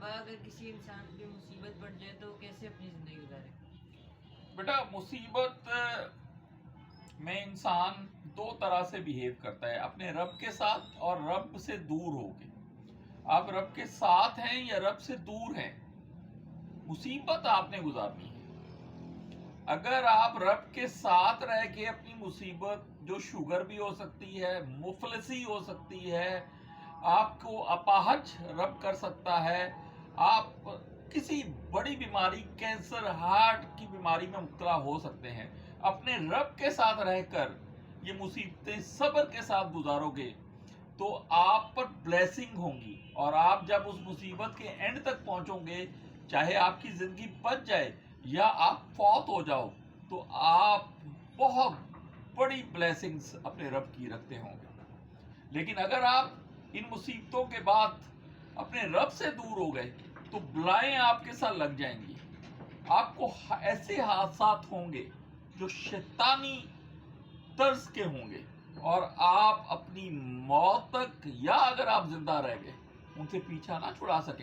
ابا اگر کسی انسان پہ مصیبت پڑ جائے تو کیسے اپنی زندگی گزارے؟ بیٹا مصیبت میں انسان دو طرح سے بیہیو کرتا ہے، اپنے رب کے ساتھ اور رب سے دور ہو کے۔ آپ رب کے ساتھ ہیں یا رب سے دور ہیں، مصیبت آپ نے گزارنی ہے۔ اگر آپ رب کے ساتھ رہ کے اپنی مصیبت، جو شوگر بھی ہو سکتی ہے، مفلسی ہو سکتی ہے، آپ کو اپاہج رب کر سکتا ہے، آپ کسی بڑی بیماری، کینسر، ہارٹ کی بیماری میں مبتلا ہو سکتے ہیں، اپنے رب کے ساتھ رہ کر یہ مصیبتیں صبر کے ساتھ گزارو گے تو آپ پر بلیسنگ ہوں گی، اور آپ جب اس مصیبت کے اینڈ تک پہنچو گے، چاہے آپ کی زندگی بچ جائے یا آپ فوت ہو جاؤ، تو آپ بہت بڑی بلیسنگز اپنے رب کی رکھتے ہوں گے۔ لیکن اگر آپ ان مصیبتوں کے بعد اپنے رب سے دور ہو گئے تو بلائیں آپ کے ساتھ لگ جائیں گی، آپ کو ایسے حادثات ہوں گے جو شیطانی طرز کے ہوں گے، اور آپ اپنی موت تک، یا اگر آپ زندہ رہ گئے، ان سے پیچھا نہ چھڑا سکیں۔